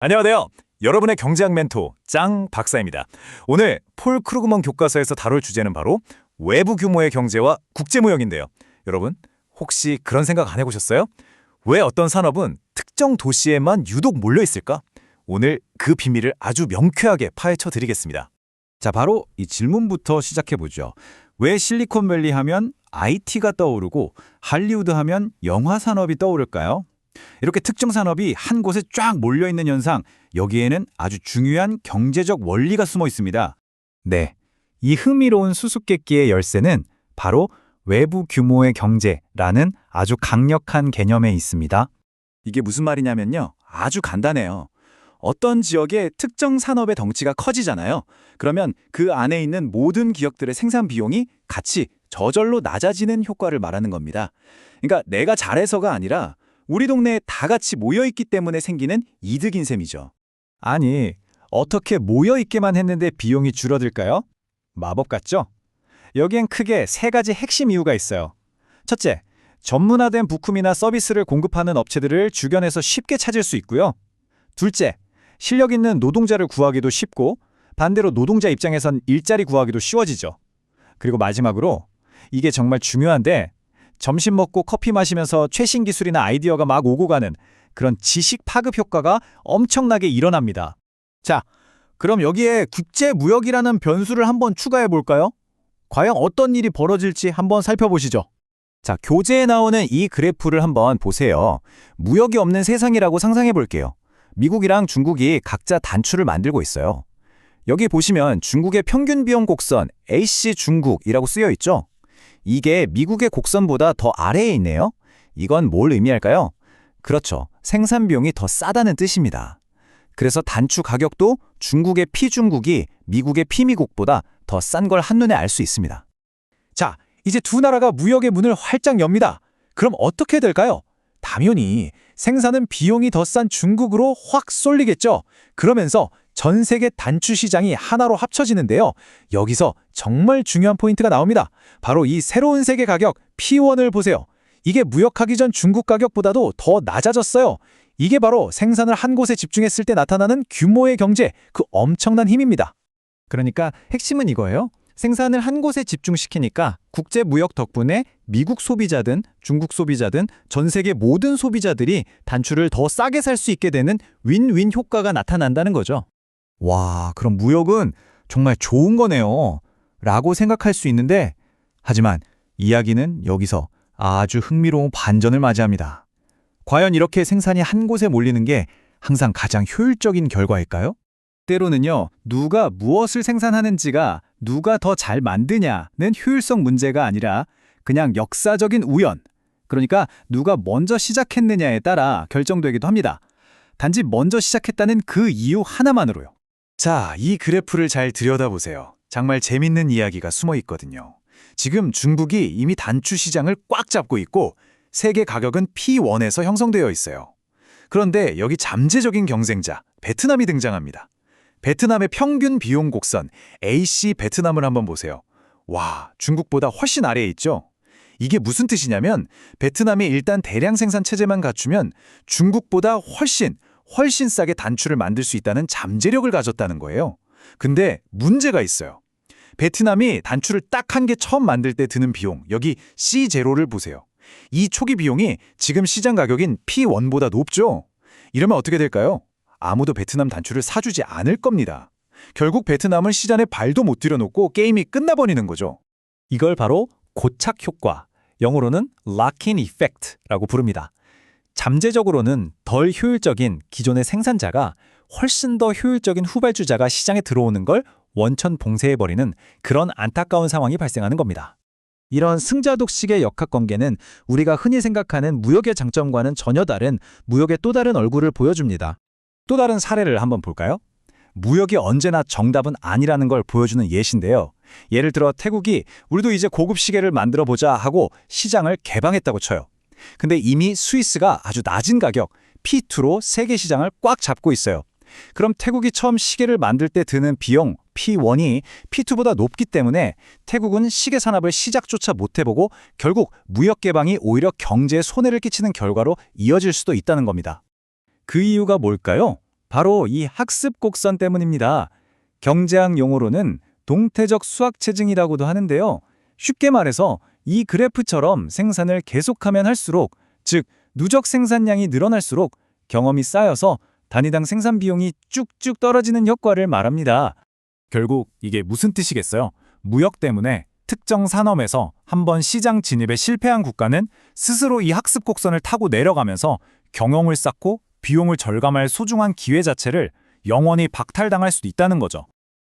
안녕하세요. 여러분의 경제학 멘토 짱 박사입니다. 오늘 폴 크루그먼 교과서에서 다룰 주제는 바로 외부 규모의 경제와 국제무역인데요. 여러분, 혹시 그런 생각 안 해보셨어요? 왜 어떤 산업은 특정 도시에만 유독 몰려 있을까? 오늘 그 비밀을 아주 명쾌하게 파헤쳐 드리겠습니다. 자, 바로 이 질문부터 시작해보죠. 왜 실리콘밸리 하면 IT가 떠오르고 할리우드 하면 영화 산업이 떠오를까요? 이렇게 특정 산업이 한 곳에 쫙 몰려있는 현상, 여기에는 아주 중요한 경제적 원리가 숨어 있습니다. 네, 이 흥미로운 수수께끼의 열쇠는 바로 외부 규모의 경제라는 아주 강력한 개념에 있습니다. 이게 무슨 말이냐면요. 아주 간단해요. 어떤 지역의 특정 산업의 덩치가 커지잖아요. 그러면 그 안에 있는 모든 기업들의 생산 비용이 같이 저절로 낮아지는 효과를 말하는 겁니다. 그러니까 내가 잘해서가 아니라 우리 동네에 다 같이 모여있기 때문에 생기는 이득인 셈이죠. 아니, 어떻게 모여있게만 했는데 비용이 줄어들까요? 마법 같죠? 여기엔 크게 세 가지 핵심 이유가 있어요. 첫째, 전문화된 부품이나 서비스를 공급하는 업체들을 주변에서 쉽게 찾을 수 있고요. 둘째, 실력 있는 노동자를 구하기도 쉽고 반대로 노동자 입장에선 일자리 구하기도 쉬워지죠. 그리고 마지막으로 이게 정말 중요한데 점심 먹고 커피 마시면서 최신 기술이나 아이디어가 막 오고 가는 그런 지식 파급 효과가 엄청나게 일어납니다. 자, 그럼 여기에 국제무역이라는 변수를 한번 추가해 볼까요? 과연 어떤 일이 벌어질지 한번 살펴보시죠. 자, 교재에 나오는 이 그래프를 한번 보세요. 무역이 없는 세상이라고 상상해 볼게요. 미국이랑 중국이 각자 단추를 만들고 있어요. 여기 보시면 중국의 평균 비용 곡선 AC 중국이라고 쓰여 있죠? 이게 미국의 곡선보다 더 아래에 있네요. 이건 뭘 의미할까요? 그렇죠. 생산 비용이 더 싸다는 뜻입니다. 그래서 단추 가격도 중국의 피중국이 미국의 피미국보다 더 싼 걸 한눈에 알 수 있습니다. 자, 이제 두 나라가 무역의 문을 활짝 엽니다. 그럼 어떻게 될까요? 당연히 생산은 비용이 더 싼 중국으로 확 쏠리겠죠. 그러면서 전 세계 단추 시장이 하나로 합쳐지는데요. 여기서 정말 중요한 포인트가 나옵니다. 바로 이 새로운 세계 가격 P1을 보세요. 이게 무역하기 전 중국 가격보다도 더 낮아졌어요. 이게 바로 생산을 한 곳에 집중했을 때 나타나는 규모의 경제, 그 엄청난 힘입니다. 그러니까 핵심은 이거예요. 생산을 한 곳에 집중시키니까 국제 무역 덕분에 미국 소비자든 중국 소비자든 전 세계 모든 소비자들이 단추를 더 싸게 살 수 있게 되는 윈윈 효과가 나타난다는 거죠. 와, 그럼 무역은 정말 좋은 거네요. 라고 생각할 수 있는데, 하지만 이야기는 여기서 아주 흥미로운 반전을 맞이합니다. 과연 이렇게 생산이 한 곳에 몰리는 게 항상 가장 효율적인 결과일까요? 때로는요, 누가 무엇을 생산하는지가 누가 더 잘 만드냐는 효율성 문제가 아니라 그냥 역사적인 우연, 그러니까 누가 먼저 시작했느냐에 따라 결정되기도 합니다. 단지 먼저 시작했다는 그 이유 하나만으로요. 자, 이 그래프를 잘 들여다보세요. 정말 재밌는 이야기가 숨어 있거든요. 지금 중국이 이미 단추 시장을 꽉 잡고 있고 세계 가격은 P1에서 형성되어 있어요. 그런데 여기 잠재적인 경쟁자, 베트남이 등장합니다. 베트남의 평균 비용 곡선 AC 베트남을 한번 보세요. 와, 중국보다 훨씬 아래에 있죠? 이게 무슨 뜻이냐면 베트남이 일단 대량 생산 체제만 갖추면 중국보다 훨씬 싸게 단추를 만들 수 있다는 잠재력을 가졌다는 거예요. 근데 문제가 있어요. 베트남이 단추를 딱 한 개 처음 만들 때 드는 비용, 여기 C0를 보세요. 이 초기 비용이 지금 시장 가격인 P1보다 높죠? 이러면 어떻게 될까요? 아무도 베트남 단추를 사주지 않을 겁니다. 결국 베트남은 시장에 발도 못 들여놓고 게임이 끝나버리는 거죠. 이걸 바로 고착 효과, 영어로는 lock-in effect라고 부릅니다. 잠재적으로는 덜 효율적인 기존의 생산자가 훨씬 더 효율적인 후발주자가 시장에 들어오는 걸 원천 봉쇄해버리는 그런 안타까운 상황이 발생하는 겁니다. 이런 승자독식의 역학관계는 우리가 흔히 생각하는 무역의 장점과는 전혀 다른 무역의 또 다른 얼굴을 보여줍니다. 또 다른 사례를 한번 볼까요? 무역이 언제나 정답은 아니라는 걸 보여주는 예시인데요. 예를 들어 태국이 우리도 이제 고급 시계를 만들어 보자 하고 시장을 개방했다고 쳐요. 근데 이미 스위스가 아주 낮은 가격 P2로 세계 시장을 꽉 잡고 있어요. 그럼 태국이 처음 시계를 만들 때 드는 비용 P1이 P2보다 높기 때문에 태국은 시계 산업을 시작조차 못 해보고 결국 무역 개방이 오히려 경제에 손해를 끼치는 결과로 이어질 수도 있다는 겁니다. 그 이유가 뭘까요? 바로 이 학습 곡선 때문입니다. 경제학 용어로는 동태적 수학 체증이라고도 하는데요. 쉽게 말해서 이 그래프처럼 생산을 계속하면 할수록, 즉 누적 생산량이 늘어날수록 경험이 쌓여서 단위당 생산 비용이 쭉쭉 떨어지는 효과를 말합니다. 결국 이게 무슨 뜻이겠어요? 무역 때문에 특정 산업에서 한번 시장 진입에 실패한 국가는 스스로 이 학습 곡선을 타고 내려가면서 경험을 쌓고 비용을 절감할 소중한 기회 자체를 영원히 박탈당할 수도 있다는 거죠.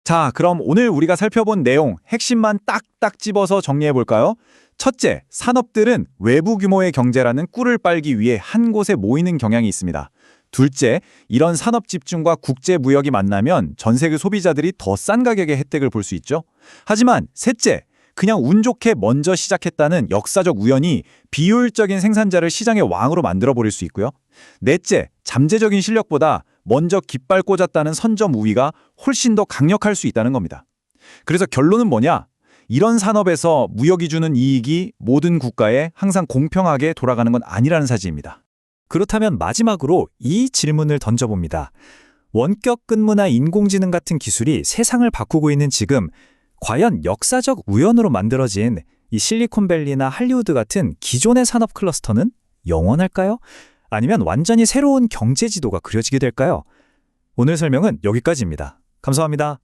자, 그럼 오늘 우리가 살펴본 내용 핵심만 딱딱 집어서 정리해 볼까요? 첫째, 산업들은 외부 규모의 경제라는 꿀을 빨기 위해 한 곳에 모이는 경향이 있습니다. 둘째, 이런 산업 집중과 국제 무역이 만나면 전 세계 소비자들이 더 싼 가격의 혜택을 볼 수 있죠. 하지만 셋째, 그냥 운 좋게 먼저 시작했다는 역사적 우연이 비효율적인 생산자를 시장의 왕으로 만들어버릴 수 있고요. 넷째, 잠재적인 실력보다 먼저 깃발 꽂았다는 선점 우위가 훨씬 더 강력할 수 있다는 겁니다. 그래서 결론은 뭐냐? 이런 산업에서 무역이 주는 이익이 모든 국가에 항상 공평하게 돌아가는 건 아니라는 사실입니다. 그렇다면 마지막으로 이 질문을 던져봅니다. 원격 근무나 인공지능 같은 기술이 세상을 바꾸고 있는 지금, 과연 역사적 우연으로 만들어진 이 실리콘밸리나 할리우드 같은 기존의 산업 클러스터는 영원할까요? 아니면 완전히 새로운 경제 지도가 그려지게 될까요? 오늘 설명은 여기까지입니다. 감사합니다.